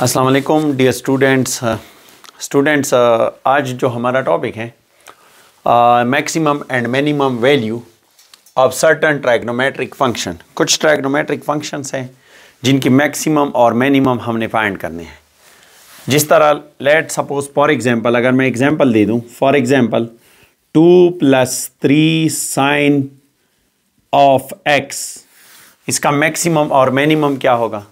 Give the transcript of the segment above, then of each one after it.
अस्सलाम वालेकुम dear students आज जो हमारा टॉपिक है maximum and minimum value of certain trigonometric function. कुछ ट्राइग्नोमेट्रिक फंक्शंस हैं जिनकी मैक्सिमम और मिनिमम हमने फाइंड करने हैं। जिस तरह लेट सपोज फॉर एग्जांपल, अगर मैं एग्जांपल दे दूं, for example 2 + 3 sin of x, इसका मैक्सिमम और मिनिमम क्या होगा।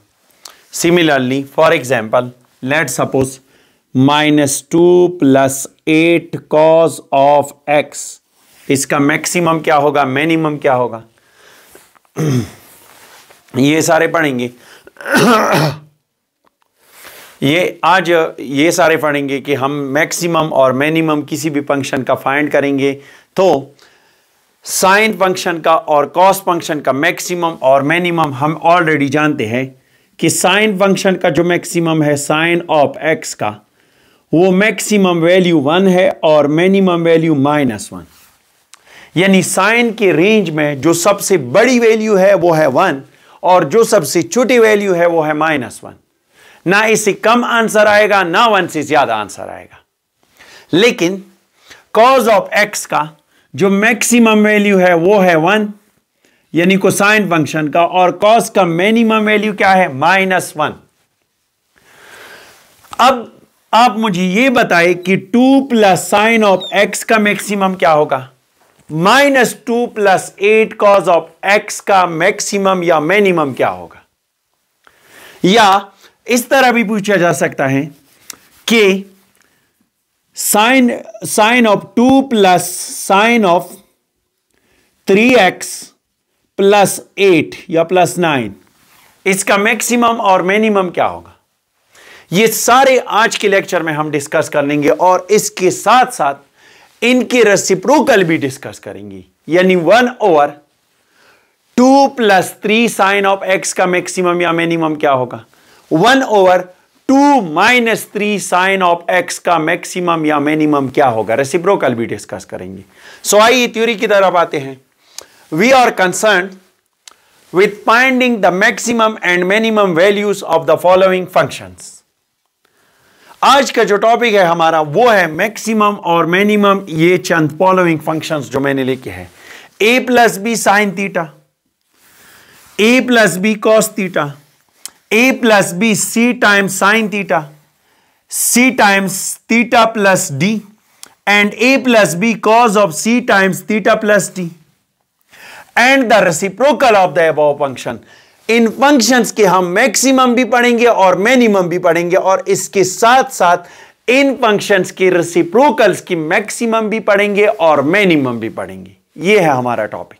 Similarly, for example, let's suppose -2 + 8 cos of x, इसका मैक्सिमम क्या होगा, मिनिमम क्या होगा, ये सारे पढ़ेंगे। ये सारे पढ़ेंगे कि हम मैक्सिमम और मिनिमम किसी भी फंक्शन का फाइंड करेंगे। तो साइन फंक्शन का और कॉस फंक्शन का मैक्सिमम और मिनिमम हम ऑलरेडी जानते हैं कि साइन फंक्शन का जो मैक्सिमम है साइन ऑफ x का, वो मैक्सिमम वैल्यू 1 है और मिनिमम वैल्यू -1। यानी साइन के रेंज में जो सबसे बड़ी वैल्यू है वो है 1 और जो सबसे छोटी वैल्यू है वो है -1। ना इससे कम आंसर आएगा ना 1 से ज्यादा आंसर आएगा। लेकिन कॉस ऑफ x का जो मैक्सिमम वैल्यू है वो है 1, यानी कोसाइन फंक्शन का, और कॉस का मिनिमम वैल्यू क्या है, -1। अब आप मुझे यह बताएं कि 2 + sin ऑफ x का मैक्सिमम क्या होगा, -2 + 8 cos ऑफ x का मैक्सिमम या मिनिमम क्या होगा। या इस तरह भी पूछा जा सकता है कि sign of 2 + sin of 3x + 8 या +9, इसका मैक्सिमम और मिनिमम क्या होगा। ये सारे आज के लेक्चर में हम डिस्कस कर लेंगे और इसके साथ साथ इनके रेसिप्रोकल भी डिस्कस करेंगे। यानी 1/2 + 3 sin ऑफ x का मैक्सिमम या मिनिमम क्या होगा, 1/2 - 3 sin ऑफ x का मैक्सिमम या मिनिमम क्या होगा। रेसिप्रोकल भी डिस्कस करेंगे। सो आइए थ्योरी की तरफ आते हैं। We are concerned with finding the maximum and minimum values of the following functions. आज का जो टॉपिक है हमारा वो है मैक्सिमम और मिनिमम। ये चंद फॉलोइंग फंक्शंस जो मैंने लिखे हैं, a + b sin theta, a + b cos theta, a + b c times sin theta, c times theta + d, and a + b cos of c times theta + d and the reciprocal of the above function. In functions के हम maximum भी पढ़ेंगे और minimum भी पढ़ेंगे, और इसके साथ साथ इन फंक्शंस के रेसिप्रोकल्स की मैक्सिमम भी पढ़ेंगे और मिनिमम भी पढ़ेंगे। यह है हमारा topic.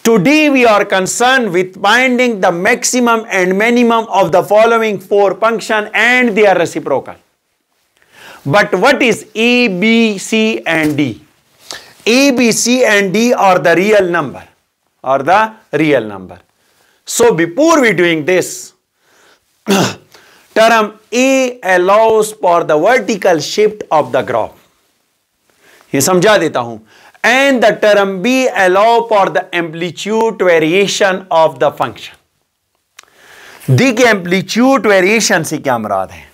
Today we are concern with finding the maximum and minimum of the following 4 function and their reciprocal. But what is A, B, C and D? A, B, C and D are the real number. So before we doing this, term A allows for the vertical shift of the graph. ये समझा देता हूं। And the term B allow for the amplitude variation of the function. देखिए amplitude variation से क्या मुराद है।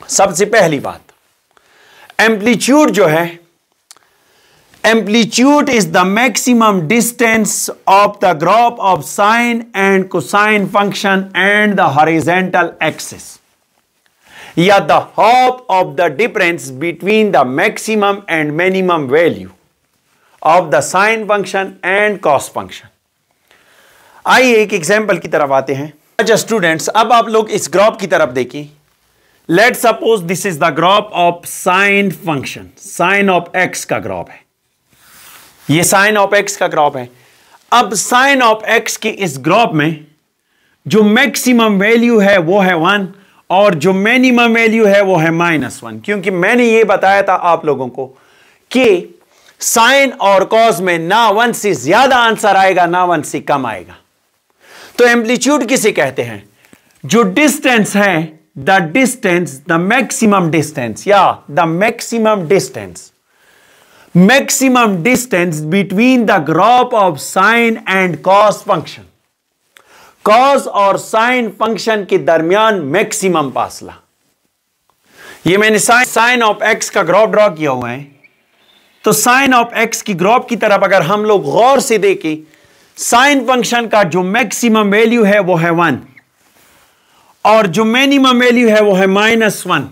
सबसे पहली बात, amplitude जो है, amplitude is the maximum distance of the graph of sine and cosine function and the horizontal axis, या the half of the difference between the maximum and minimum value of the sine function and cos function. आइए एक example की तरफ आते हैं। अच्छा students, अब आप लोग इस ग्राफ की तरफ देखिए। Let suppose this is the graph of sine function, sine of x का ग्राफ है। ये साइन ऑफ x का ग्राफ है। अब साइन ऑफ x के इस ग्राफ में जो मैक्सिमम वैल्यू है वो है 1 और जो मिनिमम वैल्यू है वो है -1, क्योंकि मैंने ये बताया था आप लोगों को कि साइन और कॉस में ना 1 से ज्यादा आंसर आएगा ना 1 से कम आएगा। तो एम्पलीट्यूड किसे कहते हैं? जो डिस्टेंस है, the distance, the maximum distance या the maximum distance, maximum distance between the graph of sine and cos function. Cos और साइन फंक्शन के दरमियान मैक्सिमम फासला। ये मैंने साइन ऑफ एक्स का ग्राफ ड्रॉ किया हुआ है। तो साइन ऑफ एक्स की ग्राफ की तरफ अगर हम लोग गौर से देखें, साइन फंक्शन का जो मैक्सिमम वैल्यू है वो है 1 और जो मिनिमम वैल्यू है वो है -1।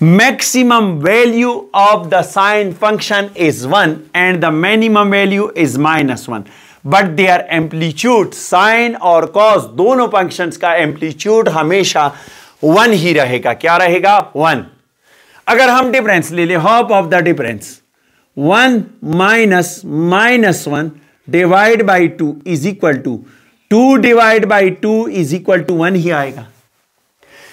maximum value of the sine function is 1 and the minimum value is -1, but their amplitude sine और cos दोनों functions का amplitude हमेशा 1 ही रहेगा। क्या रहेगा? 1। अगर हम डिफरेंस ले ले, half of the difference 1 minus -1 divide by 2 is equal to 2 divide by 2 is equal to 1 ही आएगा।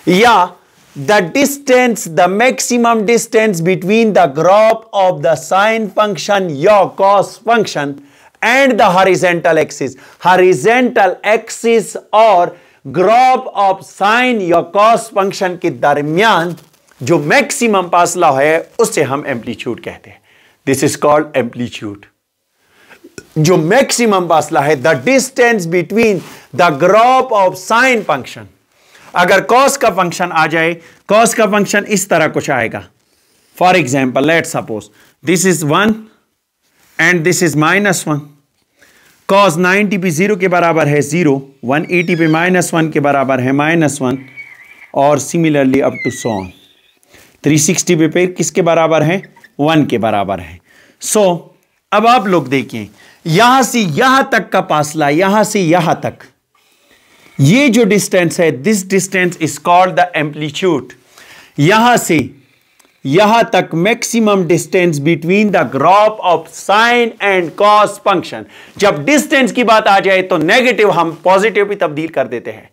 या the distance, the maximum distance between the graph of the sine function, your cos function, and the horizontal axis और graph of sine your cos function के दरमियान जो maximum फासला है उसे हम एम्पलीट्यूड कहते हैं। This is called amplitude. जो मैक्सिमम फासला है, the distance between the graph of sine function. अगर कॉस का फंक्शन आ जाए, कॉस का फंक्शन इस तरह कुछ आएगा। For example let suppose this is 1 and this is -1। Cos 90 पे 0 के बराबर है 0, 180 पे -1 के बराबर है -1 और similarly up to so on. 360 पे फिर किसके बराबर है? 1 के बराबर है। सो अब आप लोग देखिए, यहां से यहां तक का फासला, यहां से यहां तक ये जो डिस्टेंस है, this distance is called the amplitude. यहां से यहां तक maximum distance between the graph of sine and cos function. जब डिस्टेंस की बात आ जाए तो नेगेटिव हम पॉजिटिव भी तब्दील कर देते हैं।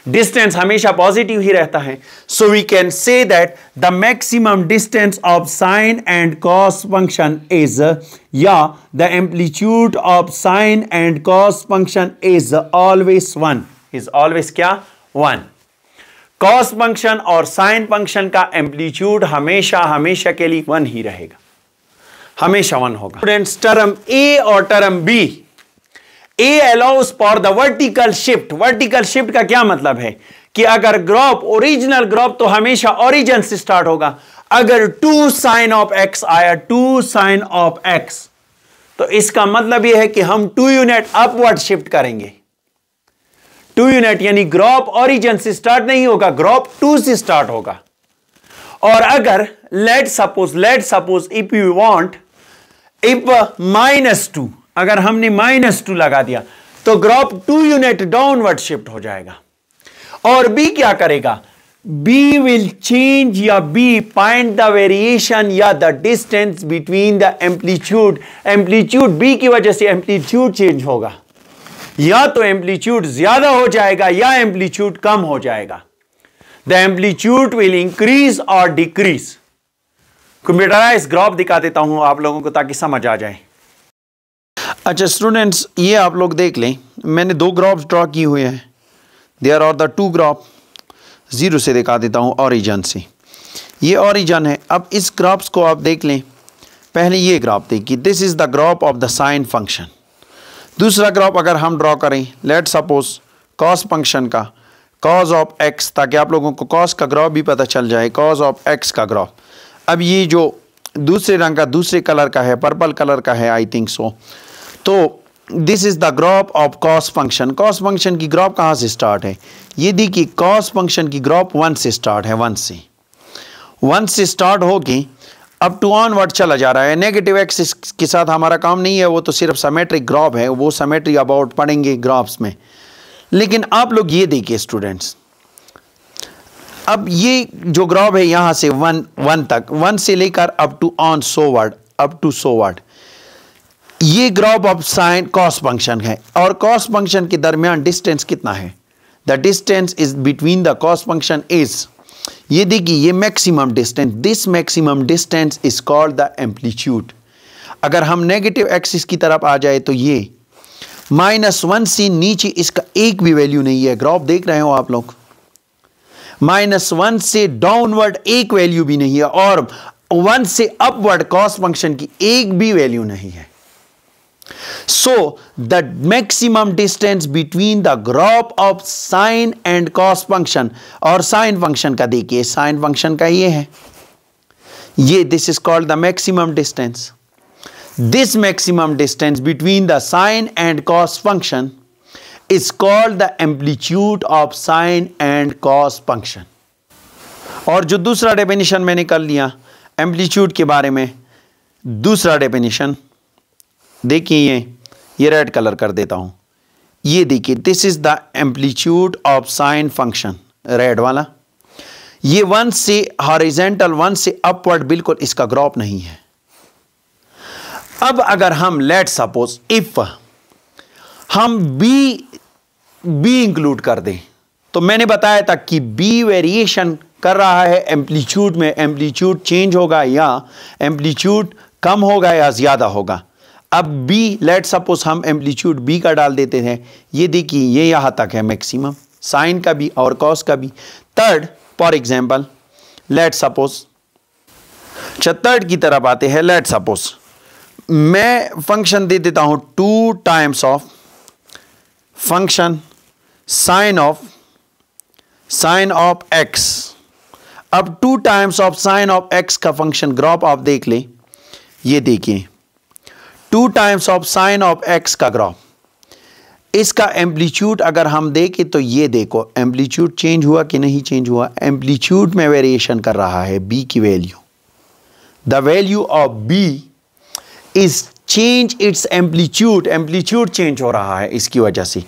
डिस्टेंस हमेशा पॉजिटिव ही रहता है। So we can say that the maximum distance of sine and cos function is, या the amplitude of sine and cos function is always 1। Is always क्या? 1। कॉस फंक्शन और साइन फंक्शन का amplitude हमेशा हमेशा के लिए 1 ही रहेगा, हमेशा 1 होगा। स्टूडेंट्स, टर्म ए और term B, A allows for the vertical shift. Vertical shift का क्या मतलब है कि अगर ग्राफ, ओरिजिनल ग्राफ तो हमेशा ओरिजिन से स्टार्ट होगा। अगर 2 साइन ऑफ एक्स आया, 2 साइन ऑफ एक्स, तो इसका मतलब यह है कि हम 2 यूनिट अपवर्ड शिफ्ट करेंगे। 2 यूनिट यानी ग्राफ ओरिजिन से स्टार्ट नहीं होगा, ग्राफ 2 से स्टार्ट होगा। और अगर let suppose if you want, if -2, अगर हमने -2 लगा दिया तो ग्राफ 2 यूनिट डाउनवर्ड शिफ्ट हो जाएगा। और बी क्या करेगा? बी विल चेंज, या बी फाइंड द वेरिएशन या the distance between the amplitude. Amplitude B की वजह से एम्पलीट्यूड चेंज होगा, या तो एम्पलीट्यूड ज्यादा हो जाएगा या एम्पलीट्यूड कम हो जाएगा। द एम्पलीट्यूड विल इंक्रीज और डिक्रीज। कंप्यूटराइज ग्राफ दिखा देता हूं आप लोगों को ताकि समझ आ जाए। अच्छा स्टूडेंट्स, ये आप लोग देख लें, मैंने 2 ग्राफ ड्रॉ किए हुए हैं। There are the 2 graph. 0 से दिखा देता हूं, ओरिजिन से। ये ओरिजिन है। अब इस ग्राफ्स को आप देख लें। पहले ये ग्राफ देखिए, this is the graph of the sine function. दूसरा ग्राफ अगर हम ड्रॉ करें, लेट सपोज कॉस फंक्शन का, कॉस ऑफ एक्स, ताकि आप लोगों को कॉस का ग्राफ भी पता चल जाए, कॉस ऑफ एक्स का ग्राफ। अब ये जो दूसरे रंग का, दूसरे कलर का है, पर्पल कलर का है आई थिंक सो। तो this is the graph of cos function. Cos function की ग्राफ कहाँ से स्टार्ट है? ये देखिए, कॉस फंक्शन की ग्राफ 1 से स्टार्ट है, 1 से स्टार्ट होके अब टू ऑनवर्ड चला जा रहा है। नेगेटिव एक्सिस के साथ हमारा काम नहीं है, वो तो सिर्फ सिमेट्रिक ग्राफ है, वो सिमेट्री अबाउट पढ़ेंगे ग्राफ्स में। लेकिन आप लोग ये देखिए स्टूडेंट्स, अब ये जो ग्राफ है यहाँ से 1 तक, 1 से लेकर अप टू ऑन सोवर्ड, अप टू सोवर्ड, ये graph of sine cos function है। और कॉस फंक्शन के दरमियान डिस्टेंस कितना है? The distance is between the cos function is, ये देखिए, ये maximum distance, this maximum distance is called the amplitude. अगर हम नेगेटिव एक्सिस की तरफ आ जाए तो ये -1 से नीचे इसका एक भी वैल्यू नहीं है। ग्राफ देख रहे हो आप लोग, -1 से डाउनवर्ड एक वैल्यू भी नहीं है, और 1 से अपवर्ड कॉस फंक्शन की एक भी वैल्यू नहीं है। So the maximum distance between the graph of sine and cos function, और sin function का देखिए, sin function का ये है, ये this is called the maximum distance. This maximum distance between the sine and cos function is called the amplitude of sine and cos function. और जो दूसरा डेफिनेशन मैंने कर लिया एम्पलीट्यूड के बारे में, दूसरा डेफिनेशन देखिए, ये रेड कलर कर देता हूं, ये देखिए, this is the amplitude of sine function, red वाला, ये 1 से हॉरिजॉन्टल 1 से अपवर्ड बिल्कुल इसका ग्राफ नहीं है. अब अगर हम लेट सपोज इफ हम बी इंक्लूड कर दें, तो मैंने बताया था कि बी वेरिएशन कर रहा है एम्पलीट्यूड में, एम्पलीट्यूड चेंज होगा या एम्पलीट्यूड कम होगा या ज्यादा होगा. अब बी, लेट सपोज हम एम्पलीट्यूड बी का डाल देते हैं, ये देखिए ये यहां तक है मैक्सिमम, साइन का भी और कॉस का भी. Third for example let suppose, third की तरफ आते हैं. लेट सपोज मैं फंक्शन दे देता हूं 2 times of function sine of x. अब 2 times of sine of x का फंक्शन ग्राफ आप देख लें, ये देखिए 2 times of sine of x का ग्राफ, इसका एम्पलीट्यूड अगर हम देखें तो ये देखो एम्पलीट्यूड चेंज हुआ कि नहीं चेंज हुआ, एम्पलीट्यूड में वेरिएशन कर रहा है बी की value. The value of B is change its amplitude, amplitude change हो रहा है इसकी वजह से.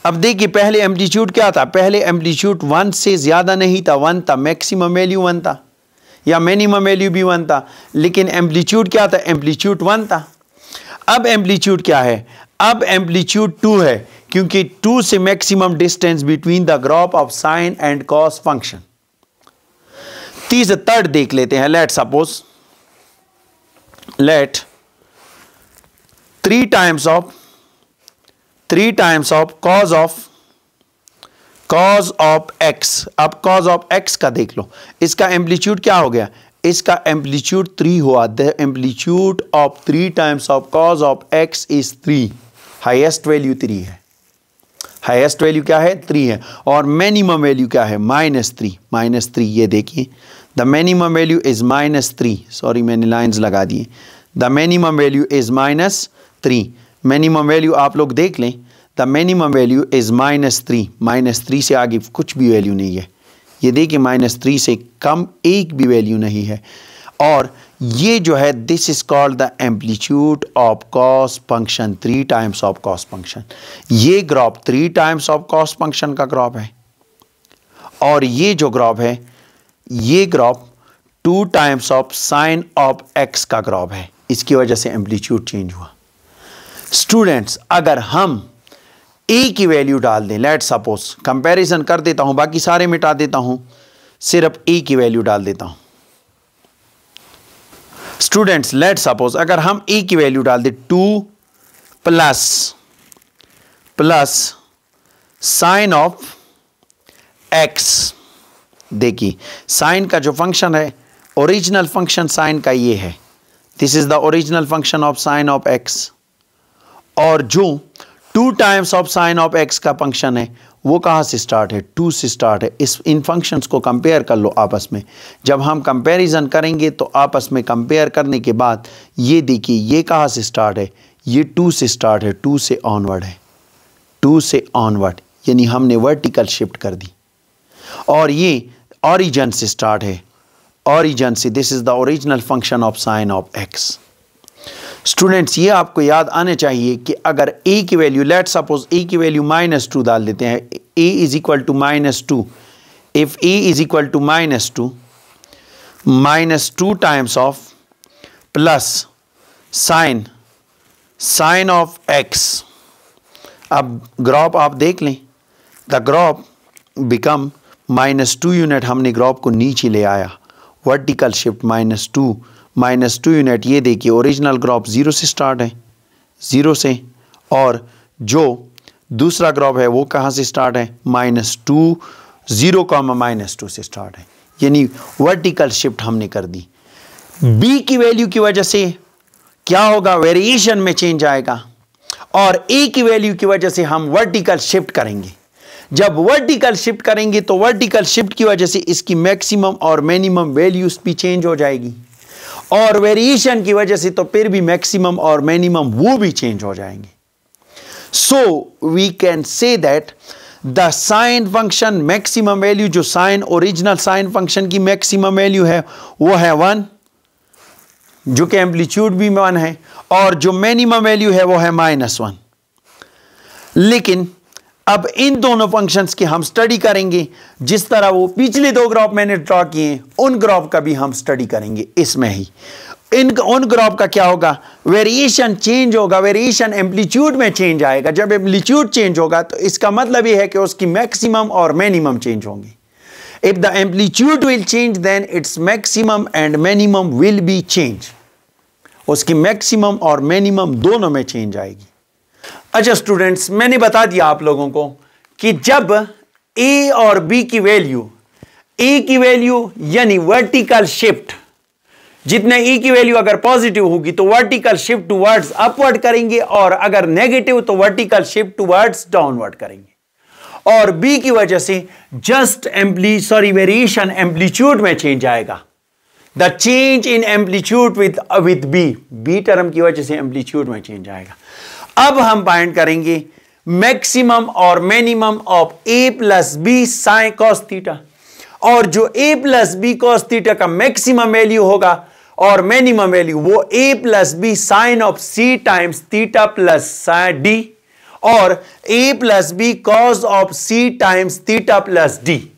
अब देखिए पहले एम्पलीट्यूड क्या था, पहले एम्पलीट्यूड 1 से ज्यादा नहीं था, 1 था, मैक्सिमम वैल्यू 1 था या मिनिमम वैल्यू भी 1 था, लेकिन एम्पलीट्यूड क्या था, एम्पलीट्यूड 1 था. अब एम्पलीट्यूड क्या है, अब एम्पलीट्यूड 2 है, क्योंकि 2 से maximum distance between the graph of sine and cos function. Third देख लेते हैं. Let suppose let 3 times of cos of x. अब cos ऑफ x का देख लो, इसका एम्पलीट्यूड क्या हो गया, इसका एम्पलीट्यूड 3 हुआ. The amplitude of 3 times of cos of x is 3. Highest value 3 है, हाईएस्ट वैल्यू क्या है 3 है, और मिनिमम वैल्यू क्या है -3. ये देखिए the minimum value is -3. Sorry मैंने लाइंस लगा दिए. The minimum value is -3. Minimum value आप लोग देख लें, द मिनिमम वैल्यू इज -3 से आगे कुछ भी वैल्यू नहीं है. ये देखिए -3 से कम एक भी वैल्यू नहीं है. और ये जो है this is called the amplitude of cos function, 3 times of cos function. ये graph 3 times of cos function का ग्राफ है, और ये जो ग्राफ है ये graph 2 times of sine of x का ग्राफ है. इसकी वजह से एम्पलीट्यूड चेंज हुआ. स्टूडेंट्स अगर हम ए की वैल्यू डाल दें, लेट सपोज कंपैरिजन कर देता हूं, बाकी सारे मिटा देता हूं, सिर्फ ए की वैल्यू डाल देता हूं. स्टूडेंट्स लेट सपोज अगर हम ए की वैल्यू डाल दें 2 प्लस साइन ऑफ एक्स. देखिए साइन का जो फंक्शन है, ओरिजिनल फंक्शन साइन का ये है, this is the original function of sine of x. और जो 2 times of sine of x का फंक्शन है वो कहाँ से स्टार्ट है, 2 से स्टार्ट है. इन फंक्शंस को कंपेयर कर लो आपस में. जब हम कंपैरिजन करेंगे तो आपस में कंपेयर करने के बाद ये देखिए ये कहाँ से स्टार्ट है, ये 2 से स्टार्ट है, 2 से ऑनवर्ड है, 2 से ऑनवर्ड, यानी हमने वर्टिकल शिफ्ट कर दी. और ये ऑरिजिन से स्टार्ट है, ऑरिजिन से, this is the original function of sine of x. Students ये आपको याद आने चाहिए कि अगर a की वैल्यू, लेट सपोज a की वैल्यू -2 डाल देते हैं, a is equal to -2. If a is equal to -2 times of plus sine of x. अब ग्राफ आप देख लें, द ग्राफ बिकम -2 यूनिट, हमने ग्राफ को नीचे ले आया, वर्टिकल शिफ्ट -2 यूनिट. ये देखिए ओरिजिनल ग्राफ 0 से स्टार्ट है, 0 से, और जो दूसरा ग्राफ है वो कहाँ से स्टार्ट है, -2 0,-2 से स्टार्ट है, यानी वर्टिकल शिफ्ट हमने कर दी. बी की वैल्यू की वजह से क्या होगा, वेरिएशन में चेंज आएगा. और ए की वैल्यू की वजह से हम वर्टिकल शिफ्ट करेंगे। जब वर्टिकल शिफ्ट करेंगे तो वर्टिकल शिफ्ट की वजह से इसकी मैक्सिमम और मिनिमम वैल्यूज भी चेंज हो जाएगी, और वेरिएशन की वजह से तो फिर भी मैक्सिमम और मिनिमम वो भी चेंज हो जाएंगे। So we can say that the sine function maximum value, जो साइन ओरिजिनल साइन फंक्शन की मैक्सिमम वैल्यू है वो है 1, जो कि एम्पलीट्यूड भी 1 है, और जो मिनिमम वैल्यू है वो है -1। लेकिन अब इन दोनों फंक्शंस की हम स्टडी करेंगे, जिस तरह वो पिछले 2 ग्राफ मैंने ड्रॉ किए उन ग्राफ का भी हम स्टडी करेंगे इसमें ही। उन ग्राफ का क्या होगा, वेरिएशन चेंज होगा, वेरिएशन एम्पलीट्यूड में चेंज आएगा। जब एम्पलीट्यूड चेंज होगा तो इसका मतलब यह है कि उसकी मैक्सिमम और मिनिमम चेंज होंगी। If the amplitude will change then its maximum and minimum will be change, उसकी मैक्सिमम और मिनिमम दोनों में चेंज आएगी। अच्छा स्टूडेंट्स, मैंने बता दिया आप लोगों को कि जब ए और बी की वैल्यू, ए की वैल्यू यानी वर्टिकल शिफ्ट, जितने ई की वैल्यू अगर पॉजिटिव होगी तो वर्टिकल शिफ्ट टुवर्ड्स अपवर्ड करेंगे, और अगर नेगेटिव तो वर्टिकल शिफ्ट टुवर्ड्स डाउनवर्ड करेंगे। और बी की वजह से जस्ट वेरिएशन एम्पलीट्यूड में चेंज आएगा। The change in amplitude with B term की वजह से एम्पलीट्यूड में चेंज आएगा। अब हम फाइंड करेंगे मैक्सिमम और minimum of A plus B sine cos theta, और जो A plus B cos theta का मैक्सिमम वैल्यू होगा और मिनिमम वैल्यू वो A plus B sine of C times theta plus D, और A plus B cos of C times theta plus D.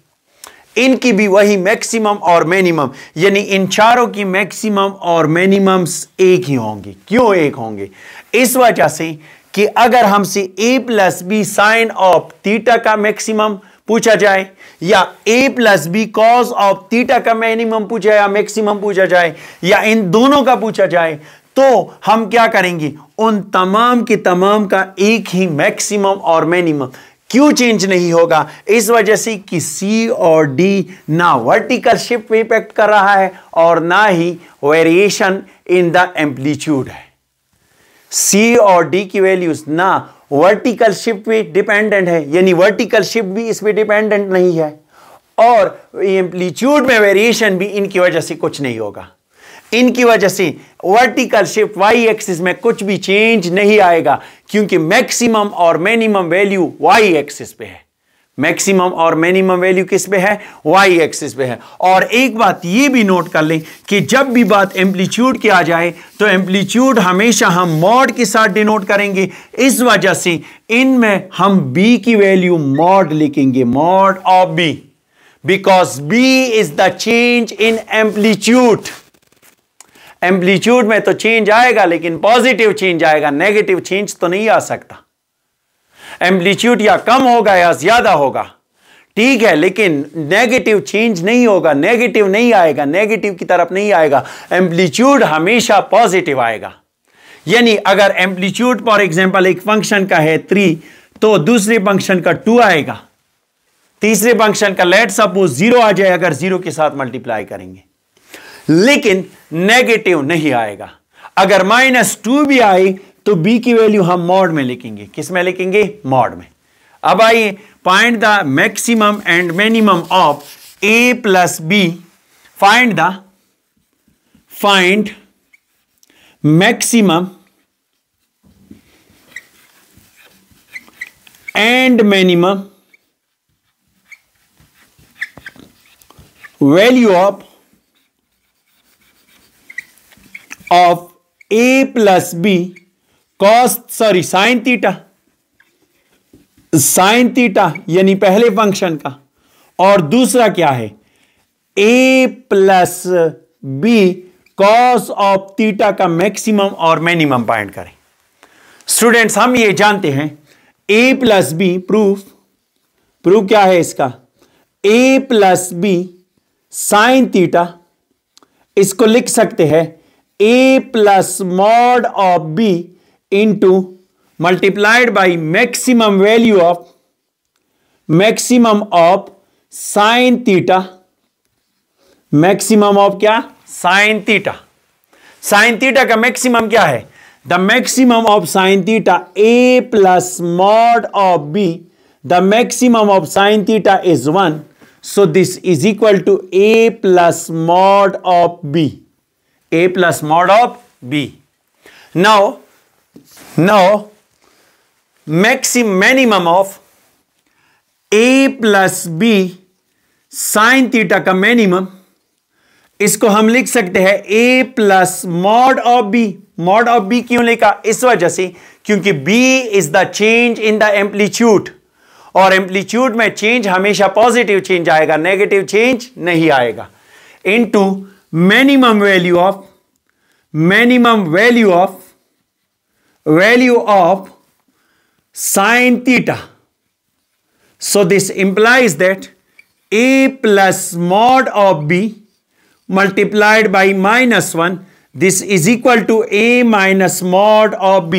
इनकी भी वही मैक्सिमम और मिनिमम, यानी इन चारों की मैक्सिमम और मिनिमम्स एक ही होंगे। क्यों एक होंगे? इस वजह से कि अगर हमसे A plus B sine of theta का मैक्सिमम पूछा जाए, या A plus B cos of theta का मिनिमम पूछा या मैक्सिमम पूछा जाए, या इन दोनों का पूछा जाए, तो हम क्या करेंगे, उन तमाम के तमाम का एक ही मैक्सिमम और मिनिमम। क्यों चेंज नहीं होगा? इस वजह से कि सी और डी ना वर्टिकल शिफ्ट में इफेक्ट कर रहा है और ना ही वेरिएशन इन द एम्पलीट्यूड है। सी और डी की वैल्यूज ना वर्टिकल शिफ्ट पे डिपेंडेंट है, यानी वर्टिकल शिफ्ट भी इस पे डिपेंडेंट नहीं है, और एम्पलीट्यूड में वेरिएशन भी इनकी वजह से कुछ नहीं होगा। इनकी वजह से वर्टिकल शिफ्ट वाई एक्सिस में कुछ भी चेंज नहीं आएगा, क्योंकि मैक्सिमम और मिनिमम वैल्यू वाई एक्सिस पे है। मैक्सिमम और मिनिमम वैल्यू किस पे है? वाई एक्सिस पे है। और एक बात ये भी नोट कर लें कि जब भी बात एम्पलीट्यूड की आ जाए तो एम्पलीट्यूड हमेशा हम मॉड के साथ डिनोट करेंगे। इस वजह से इनमें हम बी की वैल्यू मॉड लिखेंगे, mod of B, because B is the change in amplitude. Amplitude में तो चेंज आएगा, लेकिन पॉजिटिव चेंज आएगा, नेगेटिव चेंज तो नहीं आ सकता। एम्पलीट्यूड या कम होगा या ज्यादा होगा, ठीक है, लेकिन नेगेटिव चेंज नहीं होगा, नेगेटिव नहीं आएगा, नेगेटिव की तरफ नहीं आएगा। एम्पलीट्यूड हमेशा पॉजिटिव आएगा। यानी अगर एम्पलीट्यूड फॉर एग्जांपल एक फंक्शन का है 3, तो दूसरे फंक्शन का 2 आएगा, तीसरे फंक्शन का लेट सपोज 0 आ जाए अगर 0 के साथ मल्टीप्लाई करेंगे, लेकिन नेगेटिव नहीं आएगा। अगर -2 भी आए तो बी की वैल्यू हम मॉड में लिखेंगे। किस में लिखेंगे? मॉड में। अब आइए, find the maximum and minimum of A plus B. Find maximum and minimum value of A plus B sine theta यानी पहले फंक्शन का, और दूसरा क्या है? A plus B cos of theta का मैक्सिमम और मिनिमम फाइंड करें। स्टूडेंट्स, हम ये जानते हैं ए प्लस बी, प्रूफ क्या है इसका? A plus B sine theta, इसको लिख सकते हैं A plus mod of B into multiplied by maximum value of sine theta. Maximum of क्या? Sine theta. साइन थीटा का मैक्सिमम क्या है? the maximum of sin theta a plus mod of b, the maximum of sin theta is 1, so this is equal to a plus mod of b, a plus mod of b. Now minimum of a plus b sin theta का minimum, इसको हम लिख सकते हैं a plus mod of B. Mod of B क्यों लिखा? इस वजह से क्योंकि b is the change in the amplitude, और एम्पलीट्यूड में चेंज हमेशा पॉजिटिव चेंज आएगा, नेगेटिव चेंज नहीं आएगा. Into minimum value of sin theta. So this implies that a plus mod of b multiplied by -1, this is equal to a minus mod of b.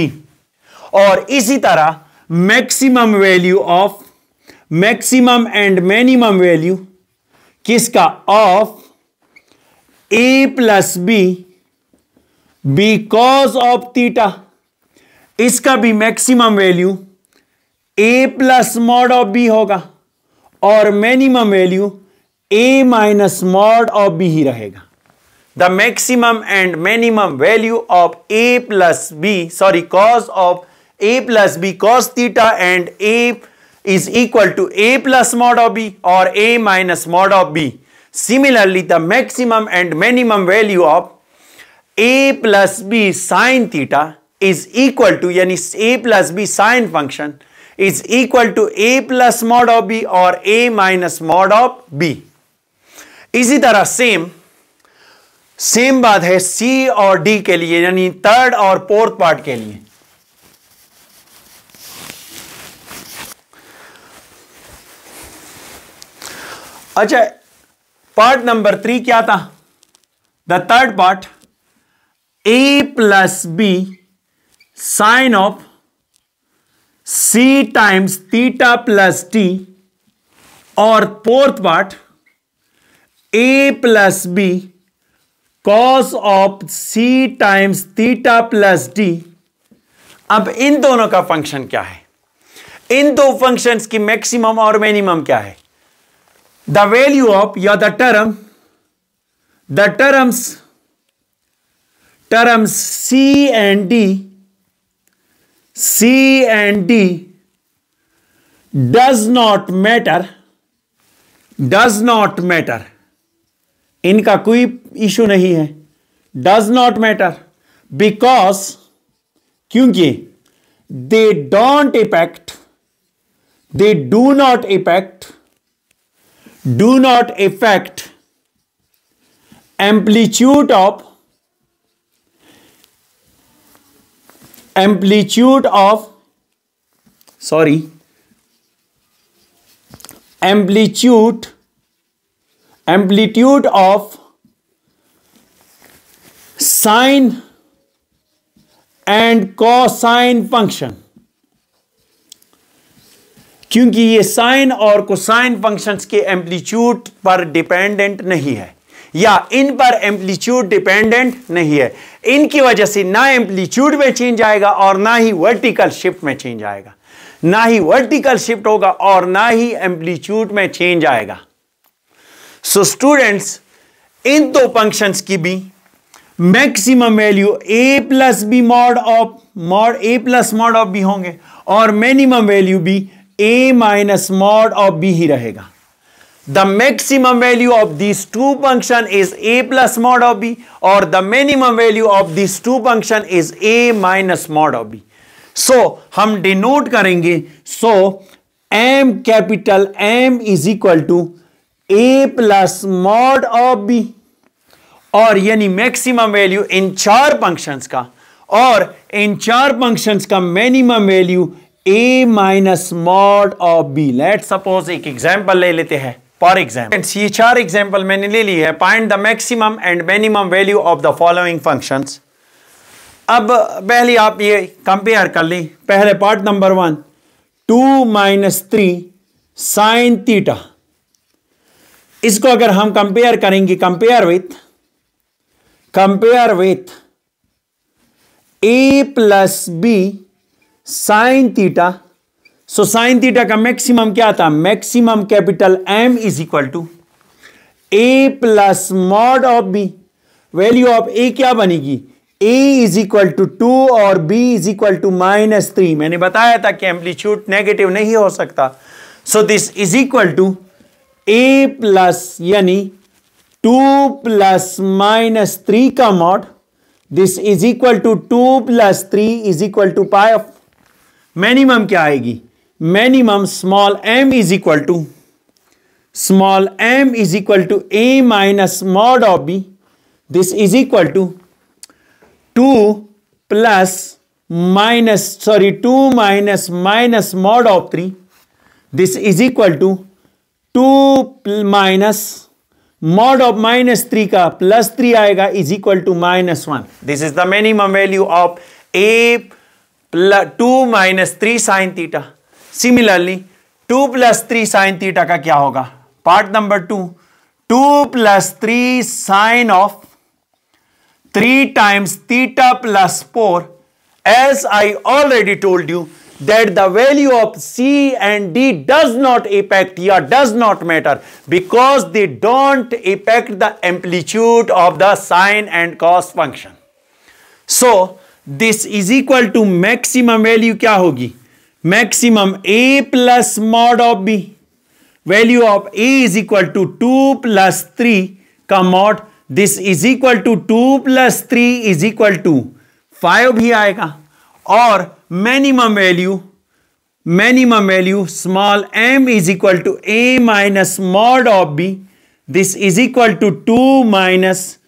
और इसी तरह maximum and minimum value किसका? Of a plus b because of theta, इसका भी maximum value a plus mod of b होगा और minimum value a minus mod of b ही रहेगा. The maximum and minimum value of a plus b, cos of a plus b cos theta and a is equal to a plus mod of b or a minus mod of b. Similarly, the maximum and minimum value of a plus b sin theta is equal to, यानी a plus b sin function is equal to a plus mod of b or a minus mod of b. इसी तरह same बात है c और d के लिए, यानी third और फोर्थ पार्ट के लिए. अच्छा, पार्ट नंबर 3 क्या था? The third part a plus B sine of c times theta plus t, और fourth part a plus B cos of c times theta plus d. अब इन दोनों का फंक्शन क्या है? इन दो फंक्शंस की मैक्सिमम और मिनिमम क्या है? The value of, या the terms C and D does not matter. इनका कोई इशू नहीं है. Does not matter because, क्योंकि they do not affect amplitude of sine and cosine function. क्योंकि ये साइन और कोसाइन फंक्शंस के एम्पलीट्यूड पर डिपेंडेंट नहीं है, या इन पर एम्पलीट्यूड डिपेंडेंट नहीं है. इनकी वजह से ना एम्पलीट्यूड में चेंज आएगा और ना ही वर्टिकल शिफ्ट में चेंज आएगा. ना ही वर्टिकल शिफ्ट होगा और ना ही एम्पलीट्यूड में चेंज आएगा. सो स्टूडेंट्स, इन दो फंक्शंस की भी maximum value a plus B mod of B होंगे और मिनिमम वैल्यू भी a minus mod of b ही रहेगा. The maximum value of these two function is a plus mod of b, or the minimum value of these two function is a minus mod of b. So हम denote करेंगे. So m capital M is equal to a plus mod of b, और यानी maximum value in चार functions का और इन चार functions का minimum value a minus mod of b. Let suppose एक एग्जांपल ले लेते हैं. फॉर एग्जाम्पल ये चार एग्जाम्पल मैंने ले ली है. Find the maximum and minimum value of the following functions. अब पहले आप ये कंपेयर कर लें. पहले part number 1, 2 minus 3 sine theta. इसको अगर हम कंपेयर करेंगे, compare with A plus B sine theta. So sine theta का मैक्सिमम क्या था? Maximum capital M is equal to A plus mod of B. Value of A क्या बनेगी? ए is equal to 2 और बी इज इक्वल टू -3। मैंने बताया था कि एम्पलीट्यूड नेगेटिव नहीं हो सकता। So this is equal to A plus यानी 2 प्लस -3 का mod, this is equal to 2 plus 3 is equal to pi of minimum क्या आएगी? Minimum small m is equal to a minus mod of b, this is equal to 2 minus mod of 3, this is equal to 2 minus mod of -3 का +3 आएगा is equal to -1। This is the minimum value of a 2 minus 3 sine theta. Similarly 2 plus 3 sine theta का क्या होगा? Part number 2, 2 plus 3 sine of 3 times theta plus 4. As I already told you that the value of C and D does not affect or does not matter because they don't affect the amplitude of the sine and cos function. So this is equal to maximum value क्या होगी? Maximum A plus mod of B. Value of A is equal to 2 plus 3 का mod, this is equal to 2 plus 3 is equal to 5 भी आएगा। और minimum value small m is equal to a minus mod of b, this is equal to 2 minus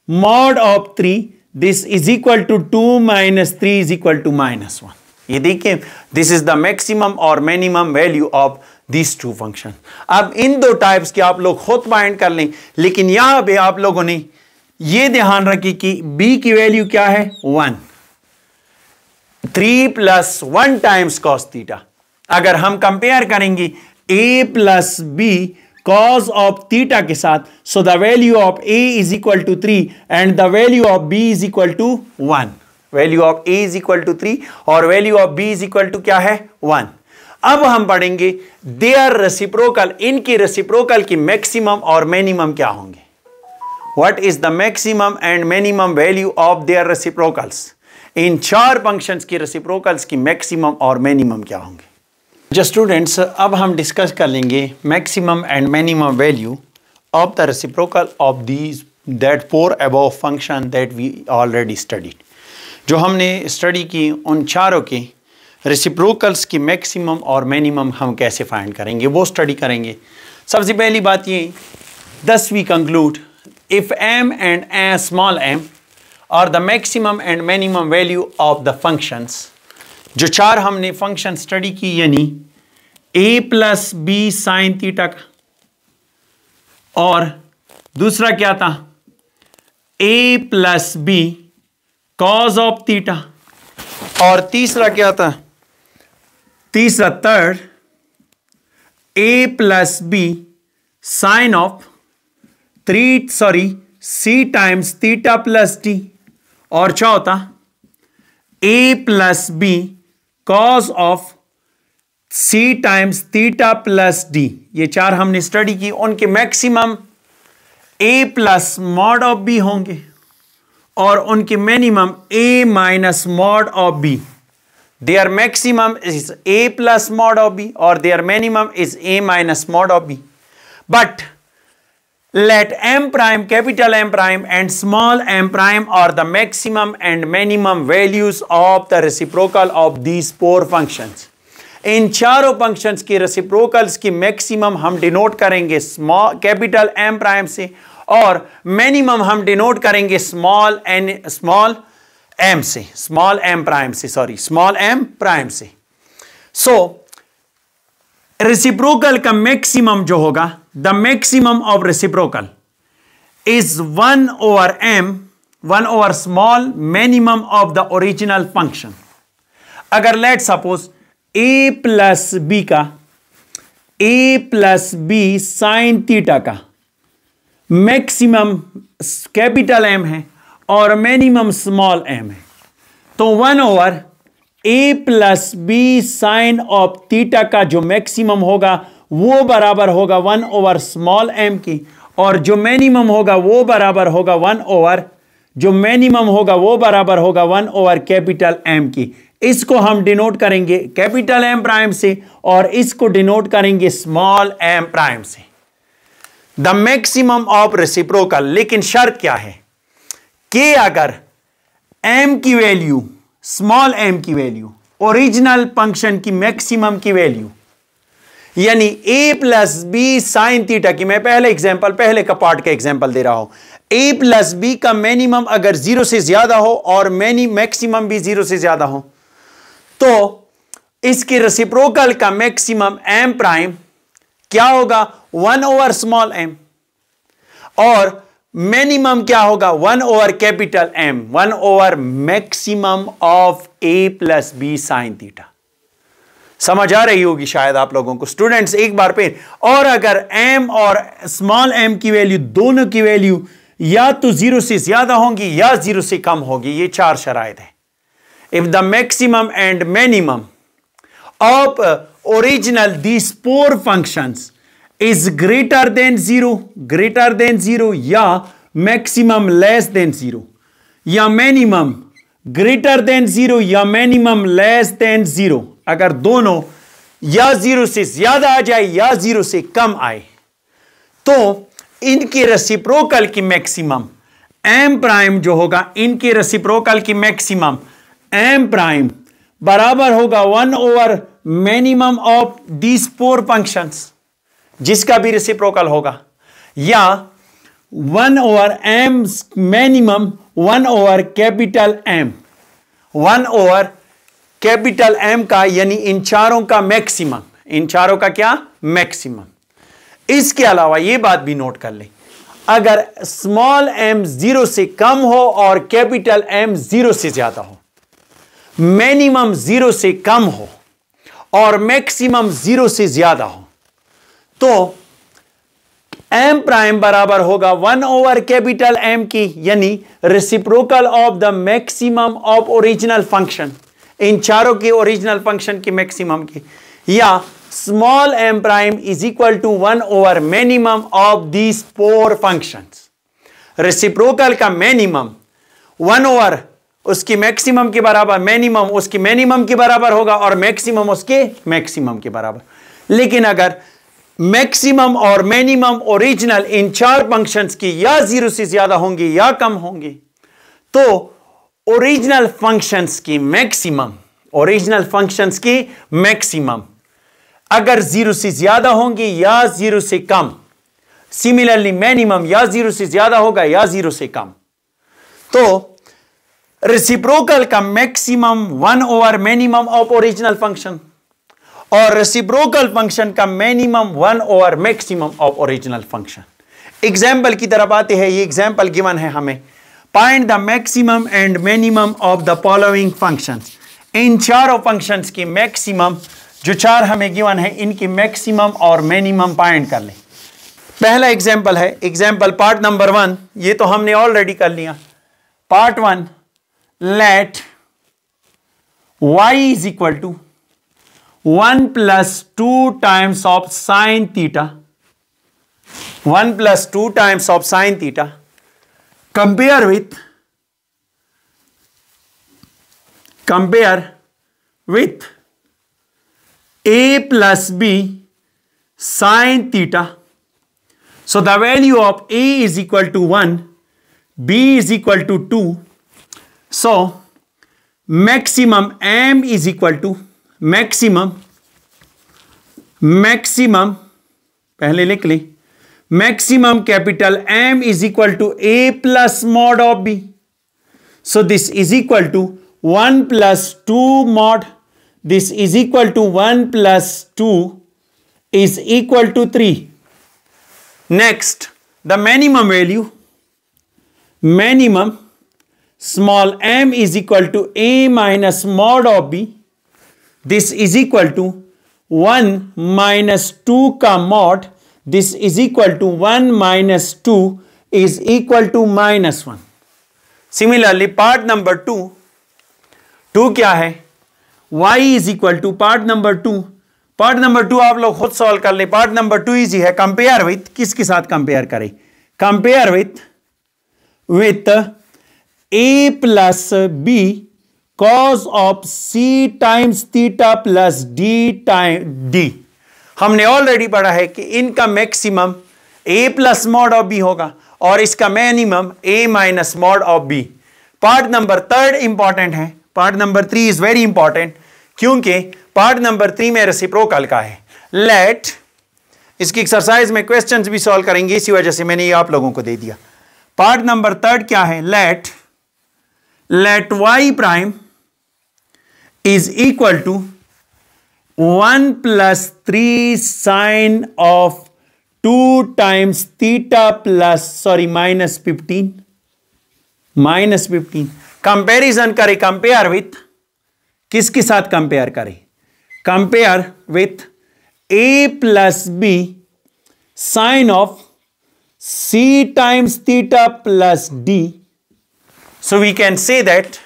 mod of 3, this is equal to 2 minus 3 is equal to -1। ये देखिए, this is the maximum और minimum value of these two function। अब इन दो types के आप लोग खुद find कर लें, लेकिन यहां पे आप लोगों ने ये ध्यान रखी कि b की वैल्यू क्या है? 1। 3 प्लस 1 टाइम्स कॉस थीटा। अगर हम कंपेयर करेंगे a plus B cos of theta के साथ, so the value of a is equal to 3 and the value of b is equal to 1। Value of a is equal to 3 और value of b is equal to क्या है? 1। अब हम पढ़ेंगे their reciprocal, इनकी reciprocal की maximum और minimum क्या होंगे। What is the maximum and minimum value of their reciprocals? In 4 functions की रेसिप्रोकल्स की मैक्सिमम और मिनिमम क्या होंगे? जस्ट स्टूडेंट्स, अब हम डिस्कस कर लेंगे maximum and minimum value of the reciprocal of these that 4 above function that we already studied. जो हमने स्टडी की उन चारों के रेसिप्रोकल्स की मैक्सिमम और मिनिमम हम कैसे फाइंड करेंगे वो स्टडी करेंगे। सबसे पहली बात ये, thus we conclude if m and a small m are the maximum and minimum value of the functions। जो 4 हमने फंक्शन स्टडी की यानी a plus B sine theta का, और दूसरा क्या था? a plus B cos of theta, और तीसरा क्या था? Third a plus B sine of c times theta plus d, और चौथा a plus B cos of c times theta plus d। ये 4 हमने स्टडी की। उनके maximum a plus mod of b होंगे और उनके minimum a minus mod of b। Their maximum is a plus mod of b or their minimum is a minus mod of b. But let m prime, capital M prime and small m prime are the maximum and minimum values of the reciprocal of these 4 functions। इन चारों functions की reciprocals की maximum हम denote करेंगे capital M prime से, और minimum हम denote करेंगे small m से, स्मॉल m प्राइम से। सो रेसिप्रोकल का मैक्सिमम जो होगा, the maximum of reciprocal is 1 over m, 1 over small minimum of the original function. अगर let suppose a plus B का, a plus B sine theta का maximum capital M है और minimum small m है, तो 1/a+b sign of theta का जो maximum होगा वो बराबर होगा 1/m की, और जो मिनिमम होगा वो बराबर होगा 1/M की। इसको हम डिनोट करेंगे कैपिटल M प्राइम से और इसको डिनोट करेंगे स्मॉल m प्राइम से। द मैक्सिमम ऑफ रेसिप्रोकल, लेकिन शर्त क्या है कि अगर m की वैल्यू, स्मॉल m की वैल्यू ओरिजिनल फंक्शन की मैक्सिमम की वैल्यू, यानी a+b साइन थीटा की, मैं पहले का पार्ट का एग्जांपल दे रहा हूं, a+b का मिनिमम अगर 0 से ज्यादा हो और मैक्सिमम भी 0 से ज्यादा हो, तो इसके रेसिप्रोकल का मैक्सिमम m प्राइम क्या होगा 1/m, और मिनिमम क्या होगा 1/M, 1/मैक्सिमम of a+b sine theta. समझ आ रही होगी शायद आप लोगों को स्टूडेंट्स एक बार पे। और अगर m और स्मॉल m की वैल्यू, दोनों की वैल्यू या तो 0 से ज्यादा होंगी या 0 से कम होगी, ये 4 शराइत है। If the maximum and minimum of original these 4 functions is greater than 0 या मैक्सिमम लेस देन 0 या मिनिमम ग्रेटर देन 0 या मिनिमम लेस देन 0, अगर दोनों या 0 से ज्यादा आ जाए या 0 से कम आए, तो इनके रेसिप्रोकल की मैक्सिमम m प्राइम जो होगा, इनके रेसिप्रोकल की मैक्सिमम m प्राइम बराबर होगा 1/मिनिमम ऑफ दीज 4 फंक्शंस, जिसका भी रेसिप्रोकल होगा, या 1/m मिनिमम 1/कैपिटल M, 1/कैपिटल M का, यानी इन चारों का मैक्सिमम, इन चारों का क्या मैक्सिमम। इसके अलावा यह बात भी नोट कर लें, अगर स्मॉल m 0 से कम हो और कैपिटल M 0 से ज्यादा हो, मिनिमम 0 से कम हो और मैक्सिमम 0 से ज्यादा हो, तो m प्राइम बराबर होगा 1/कैपिटल M की, यानी reciprocal of the maximum of original function, इन चारों के ओरिजिनल फंक्शन की मैक्सिमम की, या small m prime is equal to 1/मिनिमम ऑफ दीज 4 फंक्शंस। रेसिप्रोकल का मिनिमम 1/ उसकी मैक्सिमम के बराबर, मिनिमम उसकी मिनिमम के बराबर होगा और मैक्सिमम उसके मैक्सिमम के बराबर। लेकिन अगर मैक्सिमम और मिनिमम ओरिजिनल इन 4 फंक्शंस की या 0 से ज्यादा होंगी या कम होंगी, तो ओरिजिनल फंक्शंस की मैक्सिमम अगर 0 से ज्यादा होंगी या 0 से कम, सिमिलरली मिनिमम या 0 से ज्यादा होगा या 0 से कम, तो रेसिप्रोकल का मैक्सिमम 1/मिनिमम ऑफ ओरिजिनल फंक्शन और रेसिप्रोकल फंक्शन का minimum one over maximum of original function. Example की तरफ आते हैं, ये एग्जाम्पल गिवन है हमें, find the maximum and minimum of the following functions. इन चारों फंक्शंस की मैक्सिमम जो 4 हमें गिवन है, इनकी मैक्सिमम और मिनिमम फाइंड कर लें। पहला एग्जाम्पल है, एग्जाम्पल पार्ट नंबर 1, ये तो हमने ऑलरेडी कर लिया। Part 1, let y is equal to 1 + 2 times of sin theta, 1 + 2 times of sin theta, compare with a plus b sin theta. So the value of a is equal to 1, b is equal to 2. So maximum m is equal to maximum पहले लिख ली, maximum capital M is equal to A plus mod of B. So this is equal to 1 + 2 mod, this is equal to 1 + 2 is equal to 3. Next the minimum value, minimum small m is equal to A minus mod of B. This is equal to 1 - 2 का mod, this is equal to 1 - 2 is equal to -1. Similarly, part number 2, 2 क्या है, y is equal to part number 2, part number 2 आप लोग खुद solve कर ले। Part number 2 easy है, compare with, किसके साथ कंपेयर करें, compare with a plus B cos of c times theta plus d time d। हमने ऑलरेडी पढ़ा है कि इनका maximum a plus mod of b होगा और इसका minimum a minus mod of b। Part number 3 important है, part number 3 is very important, क्योंकि पार्ट नंबर 3 में रेसिप्रोकल का है। लेट, इसकी एक्सरसाइज में क्वेश्चंस भी सॉल्व करेंगे, इसी वजह से मैंने ये आप लोगों को दे दिया। पार्ट नंबर 3 क्या है, let y prime is equal to 1 plus 3 sine of 2 times theta plus minus 15। Comparison करें, कंपेयर विथ, किसके साथ कंपेयर करें, compare with a plus B sine of c times theta plus d। So we can say that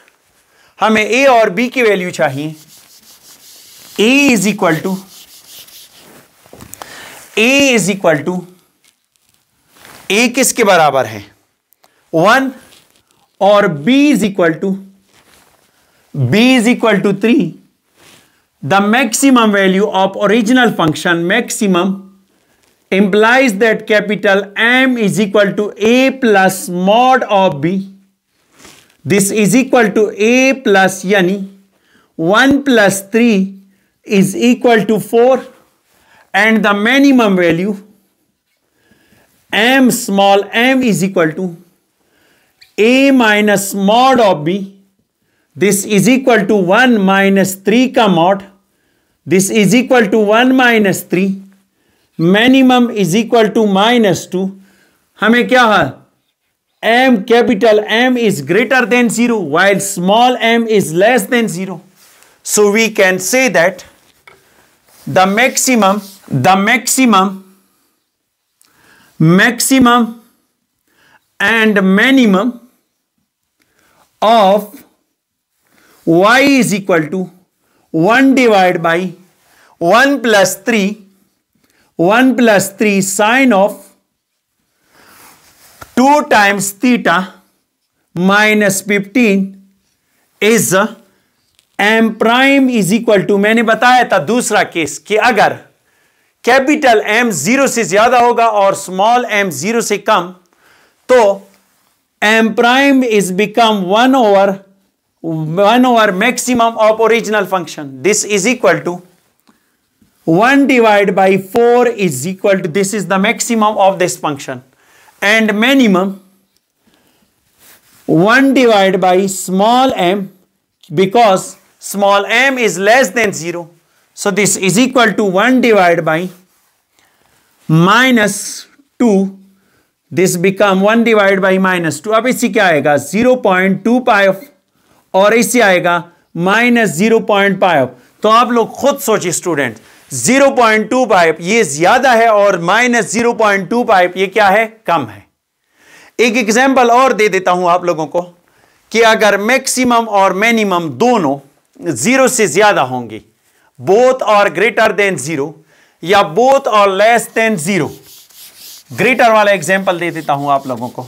हमें a और b की value चाहिए। a is equal to a किसके बराबर है, 1, और b is equal to 3। The maximum value of original function maximum implies that capital M is equal to a plus mod of b. This is equal to a plus यानी 1 plus 3 is equal to 4, and the minimum value m small m is equal to a minus mod of b. This is equal to 1 minus 3 का mod, this is equal to 1 minus 3, minimum is equal to -2। हमें क्या है, m capital M is greater than 0 while small m is less than 0। So we can say that the maximum and minimum of y is equal to 1 divide by 1 plus 3 sine of 2 times theta minus 15 is m prime is equal to, मैंने बताया था दूसरा case कि अगर capital M 0 से ज्यादा होगा और स्मॉल m 0 से कम, तो m prime is become 1 over maximum of original function. This is equal to 1 divided by 4 is equal to, this is the maximum of this function, and minimum 1 divided by small m, because small m is less than 0. So this is equal to 1 divided by -2, this become 1 divided by -2। अब इससे क्या आएगा 0.25 और इससे आएगा -0.5। तो आप लोग खुद सोचिए स्टूडेंट, 0.25 ये ज्यादा है और -0.25 ये क्या है, कम है। एक एग्जांपल और दे देता हूं आप लोगों को कि अगर मैक्सिमम और मिनिमम दोनों 0 से ज्यादा होंगे, बोथ और ग्रेटर देन 0 या बोथ और लेस देन 0, ग्रेटर वाला एग्जांपल दे देता हूं आप लोगों को।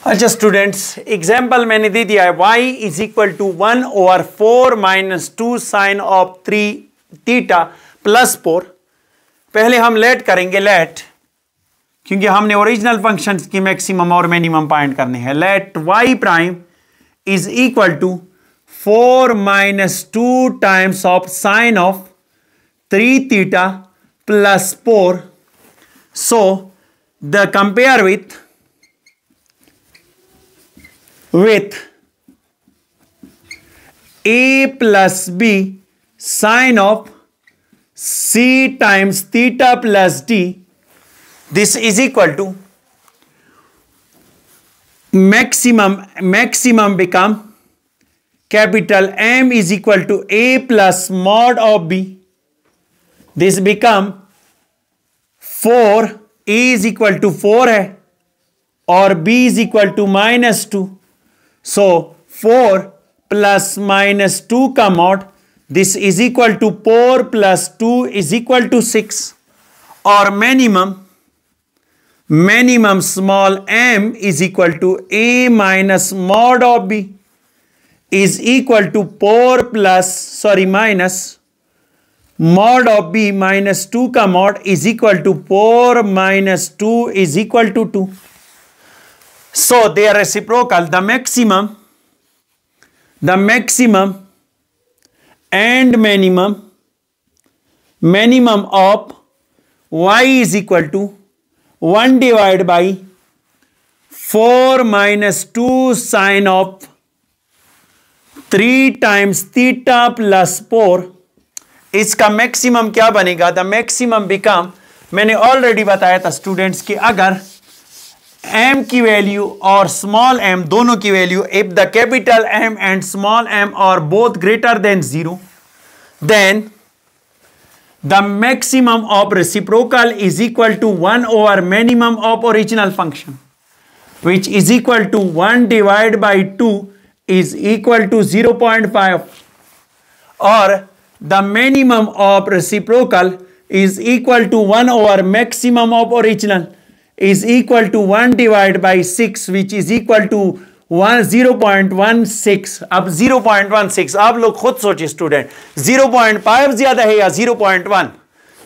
अच्छा स्टूडेंट्स, एग्जांपल मैंने दे दिया है, y is equal to 1 over 4 minus 2 sine of 3 theta plus 4। पहले हम लेट करेंगे, लेट, क्योंकि हमने ओरिजिनल फंक्शन की मैक्सिमम और मिनिमम फाइंड करने हैं। Let y prime is equal to 4 minus 2 times of sine of 3 theta plus 4। So the compare with a plus b sine of c times theta plus d, this is equal to maximum become capital M is equal to a plus mod of b, this become 4, a is equal to 4 है और b is equal to -2, so 4 plus minus 2 का mod, this is equal to 4 plus 2 is equal to 6, और minimum small m is equal to a minus mod of b is equal to 4 plus minus mod of b minus 2 का mod is equal to 4 minus 2 is equal to 2. So they are reciprocal. The maximum and minimum of y is equal to 1 divided by 4 minus 2 sine of 3 times theta plus 4. इसका maximum क्या बनेगा? The maximum become, मैंने already बताया था students कि अगर m की value और स्मॉल m दोनों की value, if the capital M and small m are both greater than 0, then the maximum of reciprocal is equal to 1 over minimum of original function, which is equal to 1 divide by 2 is equal to 0.5, और the minimum of reciprocal is equal to 1 over maximum of original is equal to 1 divided by 6, which is equal to 0.16. अब 0.16 आप लोग खुद सोचिए student, 0.5 ज्यादा है या 0.1?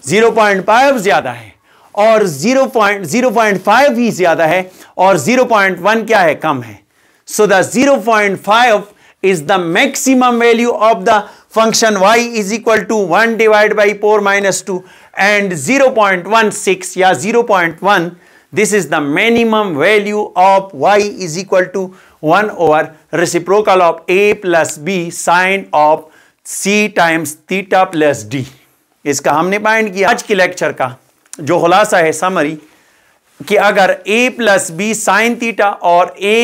0.5 ज्यादा है, और 0.5 ही ज्यादा है, और 0.1 क्या है? कम है. So the 0.5 is the maximum value of the function y is equal to 1 divided by 4 minus 2, and 0.16 या 0.1, this is the minimum value of y is equal to 1 over reciprocal of a plus b sine of c times theta plus d. इसका हमने find किया. आज के lecture का जो खुलासा है, समरी, कि अगर a plus b sin theta और a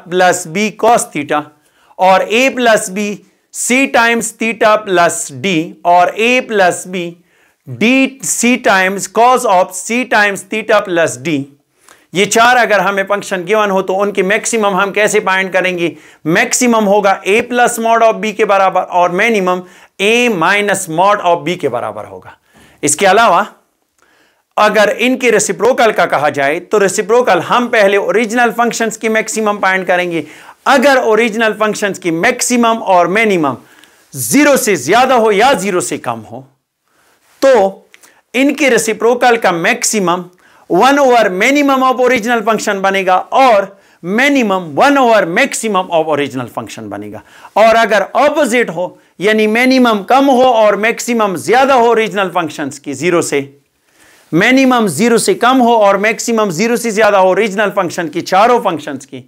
plus b cos theta और a plus b c times theta plus d और a plus b d c times cos of c times theta plus d, ये चार अगर हमें function given हो तो उनकी मैक्सिमम हम कैसे फाइंड करेंगे? मैक्सिमम होगा a plus mod of b के बराबर, और minimum a minus mod of b के बराबर होगा. इसके अलावा अगर इनके रेसिप्रोकल का कहा जाए तो रेसिप्रोकल हम पहले ओरिजिनल फंक्शंस की मैक्सिमम फाइंड करेंगे. अगर ओरिजिनल फंक्शंस की मैक्सिमम और मिनिमम 0 से ज्यादा हो या 0 से कम हो, तो इनके रेसिप्रोकल का maximum 1 over minimum of original function बनेगा, और minimum 1 over maximum of original function बनेगा. और अगर ऑपोजिट हो, यानी मिनिमम कम हो और मैक्सिमम ज्यादा हो ओरिजिनल फंक्शंस की 0 से, मिनिमम 0 से कम हो और मैक्सिमम 0 से ज्यादा हो ओरिजिनल फंक्शन की, चारों फंक्शंस की,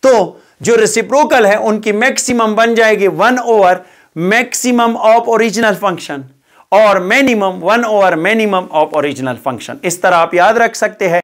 तो जो रेसिप्रोकल है उनकी मैक्सिमम बन जाएगी 1 over maximum of original function और minimum 1 over minimum of original function. इस तरह आप याद रख सकते हैं.